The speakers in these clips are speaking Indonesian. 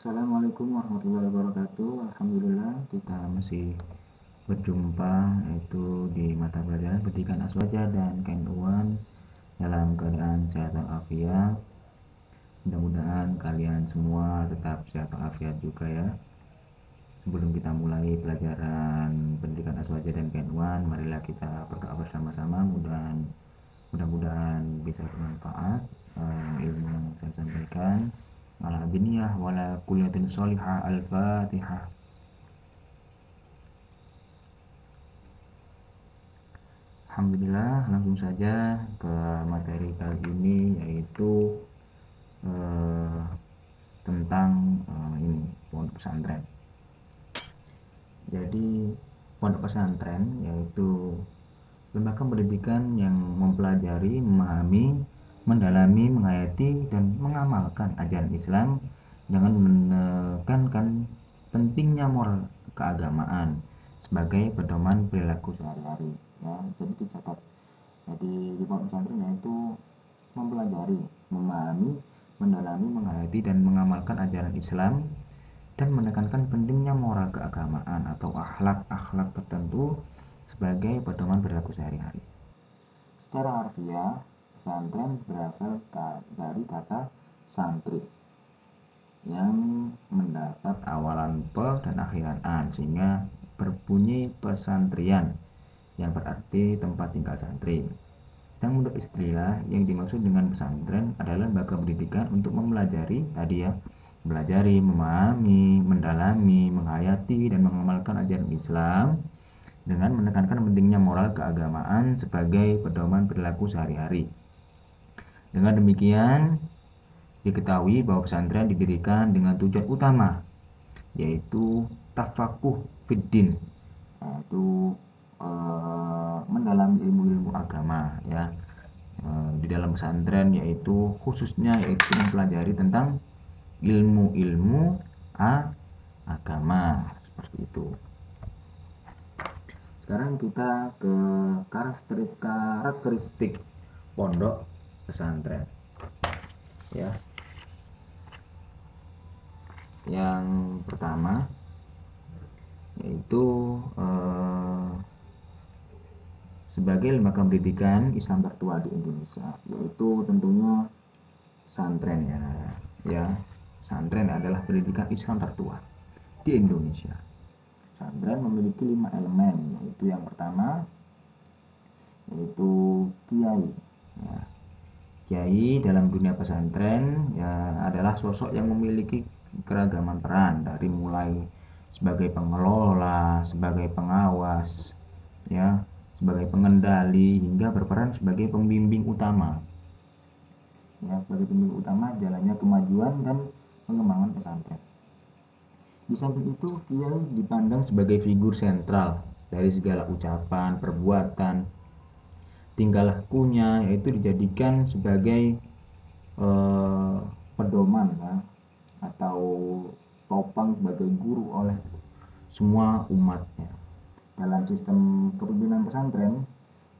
Assalamualaikum warahmatullahi wabarakatuh. Alhamdulillah kita masih berjumpa yaitu di mata pelajaran pendidikan aswaja dan KN1 dalam keadaan sehat walafiat. Mudah-mudahan kalian semua tetap sehat walafiat juga ya. Sebelum kita mulai pelajaran pendidikan aswaja dan KN1, marilah kita berdoa bersama-sama. Mudah-mudahan bisa bermanfaat ilmu yang saya sampaikan. Ala diniyah wala kuliyatin sholihah. Al-Fatihah. Alhamdulillah, langsung saja ke materi kali ini, yaitu tentang ini pondok pesantren. Jadi pondok pesantren yaitu lembaga pendidikan yang mempelajari, memahami, mendalami, menghayati, dan mengamalkan ajaran Islam dengan menekankan pentingnya moral keagamaan sebagai pedoman perilaku sehari-hari. Ya, jadi dicatat. Jadi di pondok pesantren yaitu mempelajari, memahami, mendalami, menghayati, dan mengamalkan ajaran Islam dan menekankan pentingnya moral keagamaan atau akhlak-akhlak tertentu sebagai pedoman perilaku sehari-hari. Secara harfiah, pesantren berasal dari kata santri yang mendapat awalan pe dan akhiran an, sehingga berbunyi pesantrian yang berarti tempat tinggal santri. Dan untuk istilah yang dimaksud dengan pesantren adalah lembaga pendidikan untuk mempelajari tadi ya, mempelajari, memahami, mendalami, menghayati, dan mengamalkan ajaran Islam dengan menekankan pentingnya moral keagamaan sebagai pedoman perilaku sehari-hari. Dengan demikian, diketahui bahwa pesantren didirikan dengan tujuan utama, yaitu tafakuh fiddin, yaitu mendalami ilmu-ilmu agama ya. Di dalam pesantren yaitu khususnya yaitu mempelajari tentang ilmu-ilmu agama seperti itu. Sekarang kita ke karakteristik pondok pesantren ya. Yang pertama yaitu sebagai lembaga pendidikan Islam tertua di Indonesia, yaitu tentunya pesantren ya. Pesantren adalah pendidikan Islam tertua di Indonesia. Pesantren memiliki 5 elemen, yaitu yang pertama yaitu kiai ya. Kiai dalam dunia pesantren ya adalah sosok yang memiliki keragaman peran, dari mulai sebagai pengelola, sebagai pengawas ya, sebagai pengendali, hingga berperan sebagai pembimbing utama ya, sebagai pembimbing utama jalannya kemajuan dan pengembangan pesantren. Di samping itu, kiai dipandang sebagai figur sentral dari segala ucapan, perbuatan, tingkah lakunya, yaitu dijadikan sebagai pedoman ya, atau topang sebagai guru oleh semua umatnya. Dalam sistem kepemimpinan pesantren,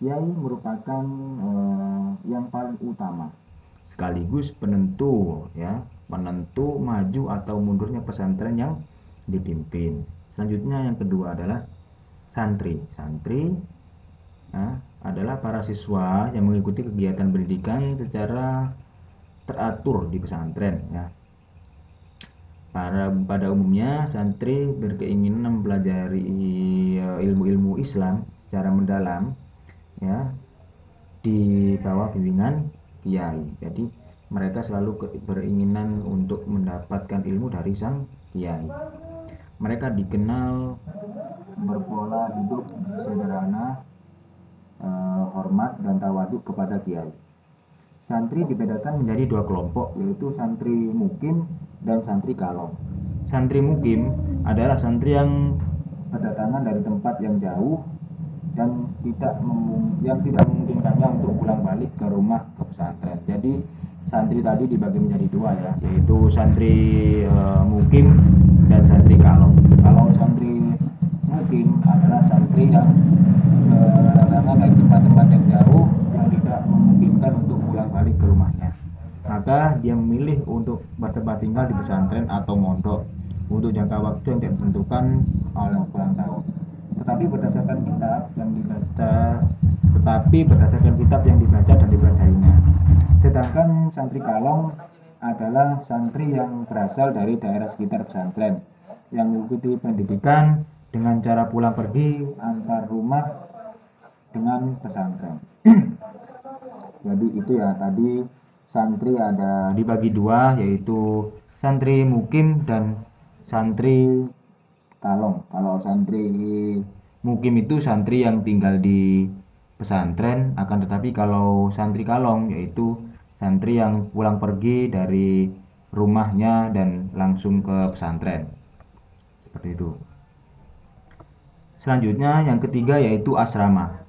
kiai merupakan yang paling utama sekaligus penentu ya, penentu maju atau mundurnya pesantren yang dipimpin. Selanjutnya yang kedua adalah santri ya, adalah para siswa yang mengikuti kegiatan pendidikan secara teratur di pesantren ya. Pada umumnya santri berkeinginan mempelajari ilmu-ilmu Islam secara mendalam ya, di bawah bimbingan kiai. Jadi mereka selalu beringinan untuk mendapatkan ilmu dari sang kiai. Mereka dikenal berpola hidup sederhana, hormat dan tawaduk kepada kiai. Santri dibedakan menjadi 2 kelompok, yaitu santri mukim dan santri kalong. Santri mukim adalah santri yang berdatangan dari tempat yang jauh dan tidak memungkinkannya untuk pulang balik ke rumah ke pesantren. Jadi santri tadi dibagi menjadi 2 ya, yaitu santri mukim dan santri kalong. Kalau santri mukim adalah santri yang berdatangan dari tempat-tempat yang jauh yang tidak memungkinkan untuk pulang balik ke rumahnya. maka dia memilih untuk bertempat tinggal di pesantren atau mondok untuk jangka waktu yang tidak ditentukan oleh ukuran tahun. Tetapi berdasarkan kitab yang dibaca, dan dipelajarinya. Sedangkan santri kalong adalah santri yang berasal dari daerah sekitar pesantren yang mengikuti pendidikan dengan cara pulang pergi antar rumah dengan pesantren. Jadi itu ya, tadi santri ada dibagi dua, yaitu santri mukim dan santri kalong. Kalau santri mukim itu santri yang tinggal di pesantren, akan tetapi kalau santri kalong yaitu santri yang pulang pergi dari rumahnya dan langsung ke pesantren. Seperti itu. Selanjutnya yang ketiga yaitu asrama.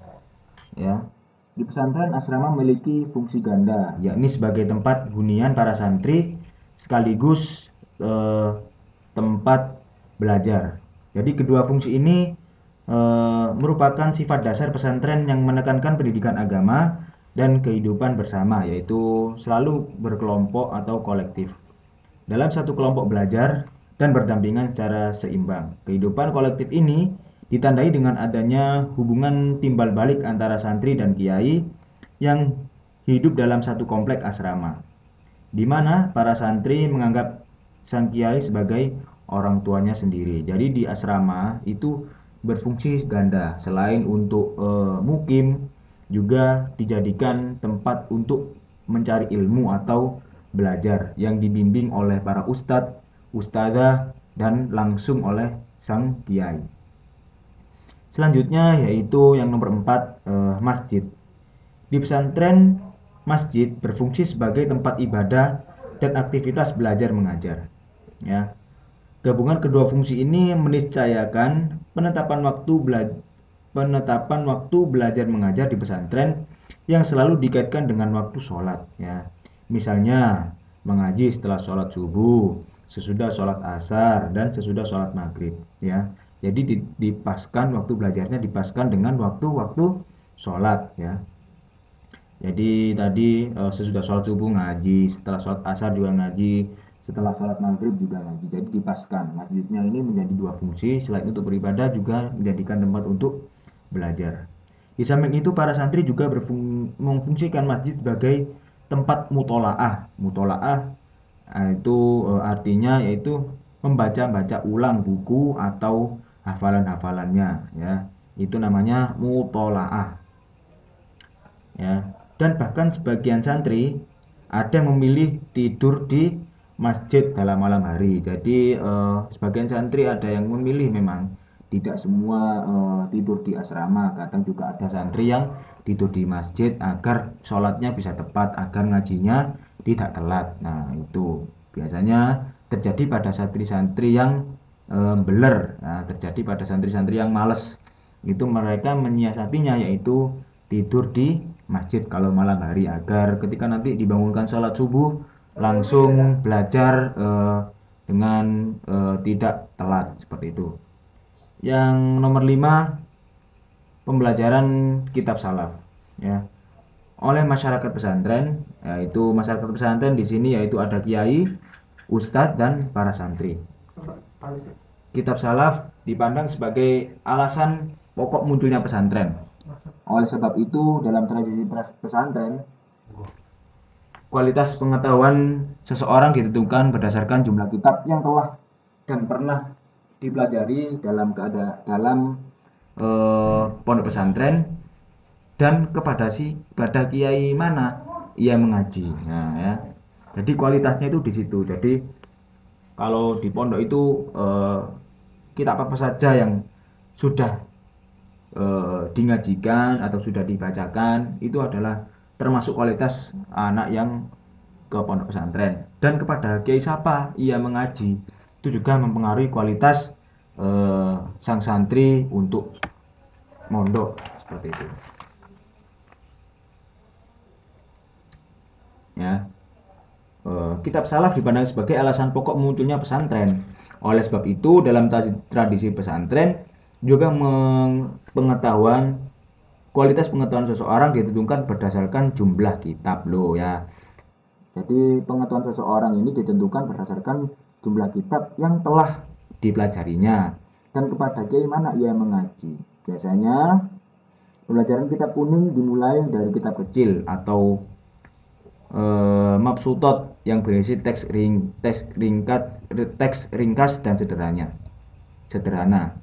Ya. Di pesantren asrama memiliki fungsi ganda, yakni sebagai tempat hunian para santri sekaligus tempat belajar. Jadi kedua fungsi ini merupakan sifat dasar pesantren yang menekankan pendidikan agama dan kehidupan bersama, yaitu selalu berkelompok atau kolektif. Dalam satu kelompok belajar dan berdampingan secara seimbang. Kehidupan kolektif ini ditandai dengan adanya hubungan timbal balik antara santri dan kiai yang hidup dalam satu komplek asrama, di mana para santri menganggap sang kiai sebagai orang tuanya sendiri. Jadi di asrama itu berfungsi ganda, selain untuk mukim juga dijadikan tempat untuk mencari ilmu atau belajar yang dibimbing oleh para ustadz, ustadzah, dan langsung oleh sang kiai. Selanjutnya yaitu yang nomor 4, masjid. Di pesantren, masjid berfungsi sebagai tempat ibadah dan aktivitas belajar mengajar. Ya. Gabungan kedua fungsi ini meniscayakan penetapan waktu belajar mengajar di pesantren yang selalu dikaitkan dengan waktu sholat. Ya. Misalnya mengaji setelah sholat subuh, sesudah sholat asar, dan sesudah sholat maghrib. Ya. Jadi dipaskan waktu belajarnya dipaskan dengan waktu-waktu sholat, ya. Jadi tadi sesudah sholat subuh ngaji, setelah sholat asar juga ngaji, setelah sholat maghrib juga ngaji. Jadi dipaskan. Masjidnya ini menjadi dua fungsi, selain untuk beribadah juga menjadikan tempat untuk belajar. Di samping itu para santri juga memfungsikan masjid sebagai tempat mutolaah. Mutolaah itu artinya yaitu membaca-baca ulang buku atau hafalan-hafalannya, ya. Itu namanya mutolaah. Ya. Dan bahkan sebagian santri ada yang memilih tidur di masjid dalam malam hari. Jadi sebagian santri ada yang memilih, memang tidak semua tidur di asrama. Kadang juga ada santri yang tidur di masjid agar sholatnya bisa tepat, agar ngajinya tidak telat. Nah itu biasanya terjadi pada santri-santri yang beler. Nah, terjadi pada santri-santri yang males. Itu mereka menyiasatinya yaitu tidur di masjid kalau malam hari agar ketika nanti dibangunkan sholat subuh langsung belajar dengan tidak telat, seperti itu. Yang nomor 5, pembelajaran kitab salaf, ya, oleh masyarakat pesantren. Yaitu masyarakat pesantren di sini yaitu ada kiai, ustadz, dan para santri. Kitab salaf dipandang sebagai alasan pokok munculnya pesantren. Oleh sebab itu, dalam tradisi pesantren, kualitas pengetahuan seseorang ditentukan berdasarkan jumlah kitab yang telah dan pernah dipelajari dalam pondok pesantren dan kepada kiai mana ia mengaji. Nah, ya. Jadi kualitasnya itu di situ. Jadi kalau di pondok itu kitab apa saja yang sudah dingajikan atau sudah dibacakan itu adalah termasuk kualitas anak yang ke pondok pesantren. Dan kepada kiai siapa ia mengaji itu juga mempengaruhi kualitas sang santri untuk mondok, seperti itu, ya. Kitab salaf dipandang sebagai alasan pokok munculnya pesantren. Oleh sebab itu dalam tradisi pesantren juga kualitas pengetahuan seseorang ditentukan berdasarkan jumlah kitab loh, ya. Jadi pengetahuan seseorang ini ditentukan berdasarkan jumlah kitab yang telah dipelajarinya dan kepada kiai mana ia mengaji. Biasanya pembelajaran kitab kuning dimulai dari kitab kecil atau mabsutot yang berisi teks ringkas dan sederhana.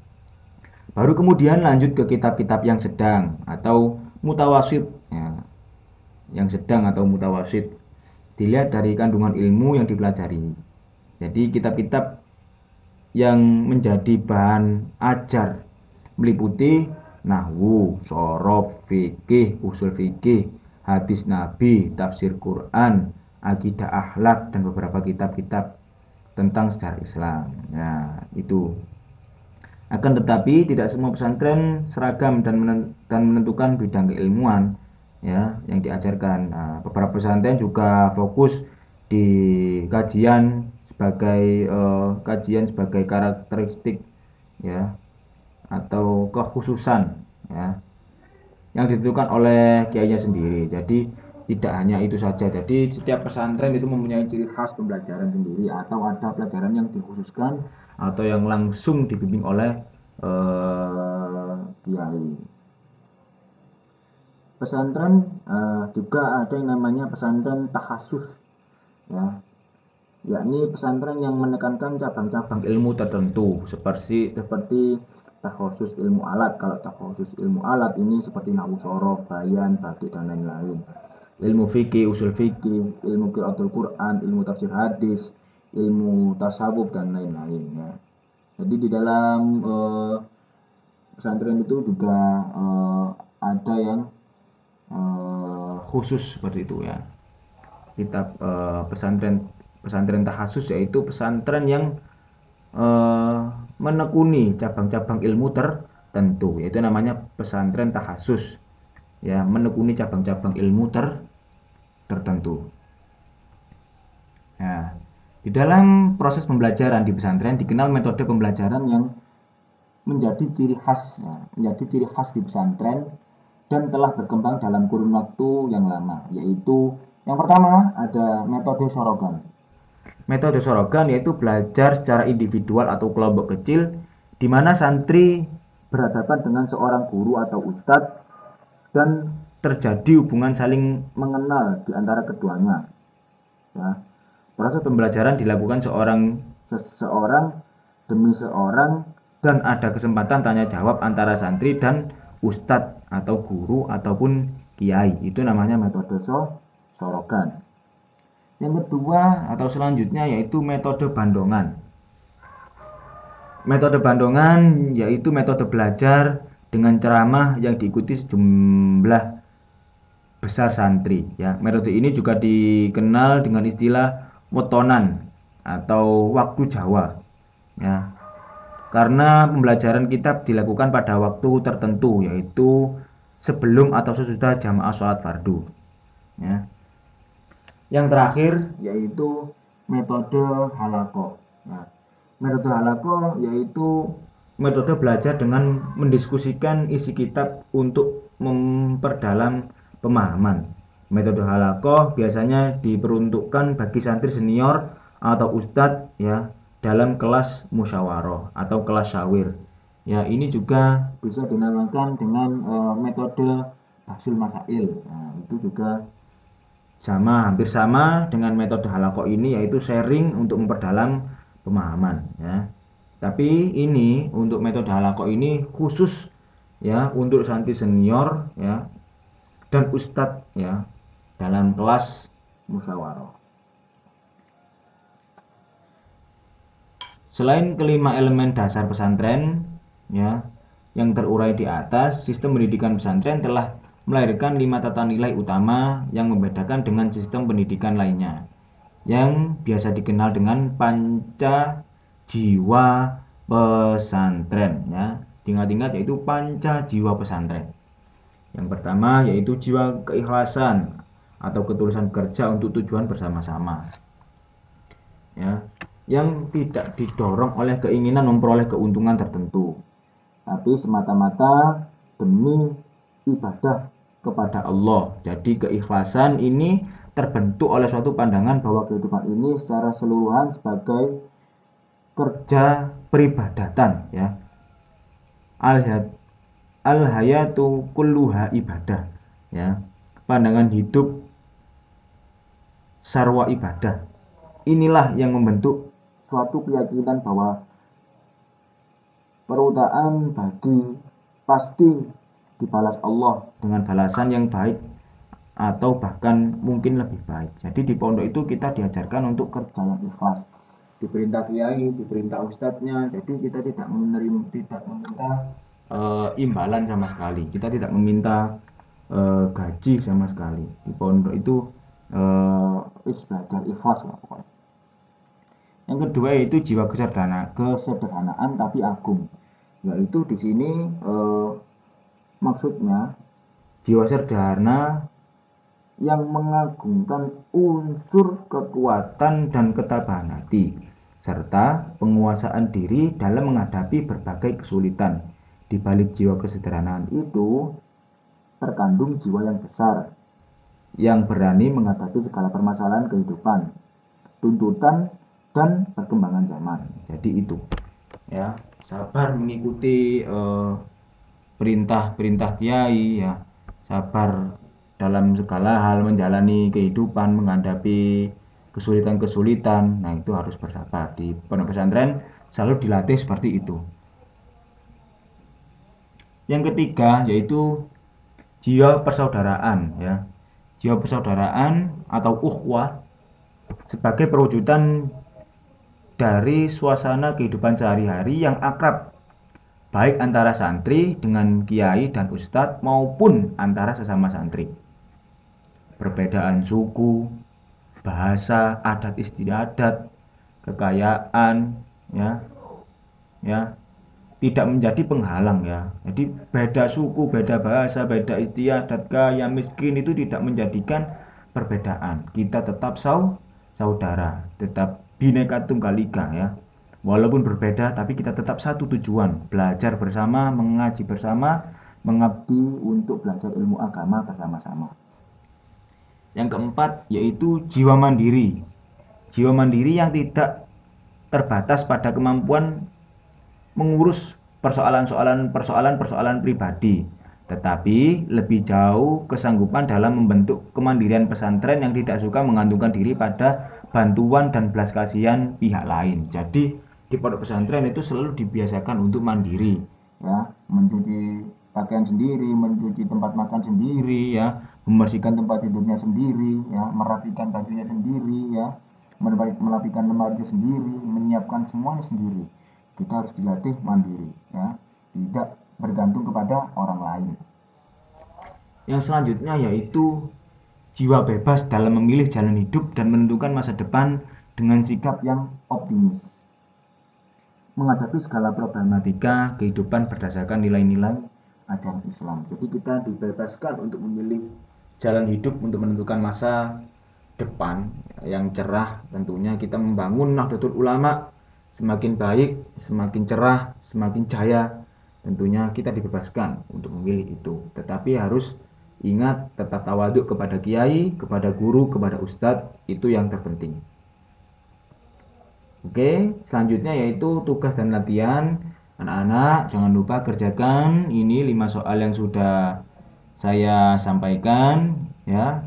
Baru kemudian lanjut ke kitab-kitab yang sedang atau mutawasid, ya, yang sedang atau mutawasid. Dilihat dari kandungan ilmu yang dipelajari. Jadi kitab-kitab yang menjadi bahan ajar meliputi nahwu, shorof, fikih, usul fikih, hadis nabi, tafsir Quran, akidah akhlak, dan beberapa kitab-kitab tentang sejarah Islam. Nah, itu. Akan tetapi tidak semua pesantren seragam dan menentukan bidang keilmuan ya yang diajarkan. Nah, beberapa pesantren juga fokus di kajian sebagai karakteristik ya atau kekhususan ya yang ditentukan oleh kiainya sendiri. Jadi tidak hanya itu saja. Jadi setiap pesantren itu mempunyai ciri khas pembelajaran sendiri atau ada pelajaran yang dikhususkan atau yang langsung dibimbing oleh kiai. Pesantren juga ada yang namanya pesantren takhasus ya, yakni pesantren yang menekankan cabang-cabang ilmu tertentu seperti takhusus ilmu alat. Kalau takhusus ilmu alat ini seperti nahwu, shorof, bayan, batik, dan lain-lain. Ilmu fikih, usul fikih, ilmu qiraatul Quran, ilmu tafsir hadis, ilmu tasawuf, dan lain-lain ya. Jadi di dalam pesantren itu juga ada yang khusus seperti itu ya. Kitab pesantren takhasus yaitu pesantren yang menekuni cabang-cabang ilmu tertentu, yaitu namanya pesantren takhasus ya, menekuni cabang-cabang ilmu tertentu. Nah, di dalam proses pembelajaran di pesantren dikenal metode pembelajaran yang menjadi ciri khas di pesantren dan telah berkembang dalam kurun waktu yang lama, yaitu yang pertama ada metode sorogan. Metode sorogan yaitu belajar secara individual atau kelompok kecil di mana santri berhadapan dengan seorang guru atau ustadz dan terjadi hubungan saling mengenal di antara keduanya. Ya. Proses pembelajaran dilakukan seseorang demi seorang dan ada kesempatan tanya jawab antara santri dan ustadz atau guru ataupun kiai. Itu namanya metode sorogan. Yang kedua atau selanjutnya yaitu metode bandongan. Metode bandongan yaitu metode belajar dengan ceramah yang diikuti sejumlah besar santri ya. Metode ini juga dikenal dengan istilah wetonan atau waktu Jawa ya. Karena pembelajaran kitab dilakukan pada waktu tertentu yaitu sebelum atau sesudah jamaah sholat fardu ya. Yang terakhir yaitu metode halaqah. Nah, metode halaqah yaitu metode belajar dengan mendiskusikan isi kitab untuk memperdalam pemahaman. Metode halaqah biasanya diperuntukkan bagi santri senior atau ustadz ya dalam kelas musyawarah atau kelas syawir. Ya, ini juga bisa dinamakan dengan metode bahsul masail. Nah, itu juga hampir sama dengan metode halaqah ini, yaitu sharing untuk memperdalam pemahaman ya. Tapi ini untuk metode halaqah ini khusus ya untuk santri senior ya dan ustadz ya dalam kelas musyawarah. Selain kelima elemen dasar pesantren ya yang terurai di atas, sistem pendidikan pesantren telah melahirkan 5 tata nilai utama yang membedakan dengan sistem pendidikan lainnya yang biasa dikenal dengan panca jiwa pesantren ya. Ingat-ingat yaitu panca jiwa pesantren. Yang pertama yaitu jiwa keikhlasan atau ketulusan bekerja untuk tujuan bersama-sama ya, yang tidak didorong oleh keinginan memperoleh keuntungan tertentu, tapi semata-mata demi ibadah kepada Allah. Jadi keikhlasan ini terbentuk oleh suatu pandangan bahwa kehidupan ini secara keseluruhan sebagai kerja peribadatan, ya. Al hayatu kulluha ibadah, ya. Pandangan hidup sarwa ibadah. Inilah yang membentuk suatu keyakinan bahwa perutaan bagi pasti dibalas Allah dengan balasan yang baik atau bahkan mungkin lebih baik. Jadi di pondok itu kita diajarkan untuk kerja yang ikhlas. Diperintah kiai, diperintah ustadznya. Jadi kita tidak meminta imbalan sama sekali. Kita tidak meminta gaji sama sekali. Di pondok itu belajar ikhlas lah pokoknya. Yang kedua yaitu jiwa kesederhanaan tapi agung. Yaitu di sini maksudnya jiwa sederhana yang mengagungkan unsur kekuatan dan ketabahan hati serta penguasaan diri dalam menghadapi berbagai kesulitan. Di balik jiwa kesederhanaan itu terkandung jiwa yang besar yang berani menghadapi segala permasalahan kehidupan, tuntutan dan perkembangan zaman. Jadi itu, ya, sabar mengikuti perintah-perintah kiai, ya, sabar dalam segala hal menjalani kehidupan, menghadapi kesulitan-kesulitan. Nah, itu harus bersabar. Di pondok pesantren selalu dilatih seperti itu. Yang ketiga yaitu jiwa persaudaraan, ya. Jiwa persaudaraan atau ukhuwah sebagai perwujudan dari suasana kehidupan sehari-hari yang akrab, baik antara santri dengan kiai dan ustadz maupun antara sesama santri. Perbedaan suku, bahasa, adat istiadat, kekayaan, ya, tidak menjadi penghalang, ya. Jadi beda suku, beda bahasa, beda istiadat, kaya, miskin itu tidak menjadikan perbedaan. Kita tetap saudara, tetap Bhinneka Tunggal Ika, ya. Walaupun berbeda, tapi kita tetap satu tujuan, belajar bersama, mengaji bersama, mengabdi untuk belajar ilmu agama bersama-sama. Yang keempat yaitu jiwa mandiri. Jiwa mandiri yang tidak terbatas pada kemampuan mengurus persoalan pribadi, tetapi lebih jauh kesanggupan dalam membentuk kemandirian pesantren yang tidak suka mengantungkan diri pada bantuan dan belas kasihan pihak lain. Jadi di pondok pesantren itu selalu dibiasakan untuk mandiri, ya, mencuci pakaian sendiri, mencuci tempat makan sendiri, ya, membersihkan tempat tidurnya sendiri, ya, merapikan bajunya sendiri, ya, merapikan lemarinya sendiri, menyiapkan semuanya sendiri. Kita harus dilatih mandiri, ya, tidak bergantung kepada orang lain. Yang selanjutnya yaitu jiwa bebas dalam memilih jalan hidup dan menentukan masa depan dengan sikap yang optimis. Menghadapi segala problematika kehidupan berdasarkan nilai-nilai ajaran Islam. Jadi kita dibebaskan untuk memilih jalan hidup untuk menentukan masa depan yang cerah. Tentunya kita membangun Nahdlatul Ulama semakin baik, semakin cerah, semakin jaya. Tentunya kita dibebaskan untuk memilih itu. Tetapi harus ingat tetap tawaduk kepada kiai, kepada guru, kepada ustadz, itu yang terpenting. Oke, selanjutnya yaitu tugas dan latihan. Anak-anak jangan lupa kerjakan ini 5 soal yang sudah saya sampaikan, ya.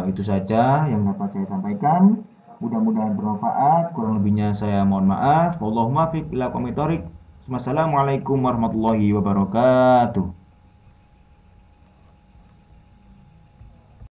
Itu saja yang dapat saya sampaikan. Mudah-mudahan bermanfaat. Kurang lebihnya saya mohon maaf. Wallahumma fiq ila qomitorik. Wassalamualaikum warahmatullahi wabarakatuh.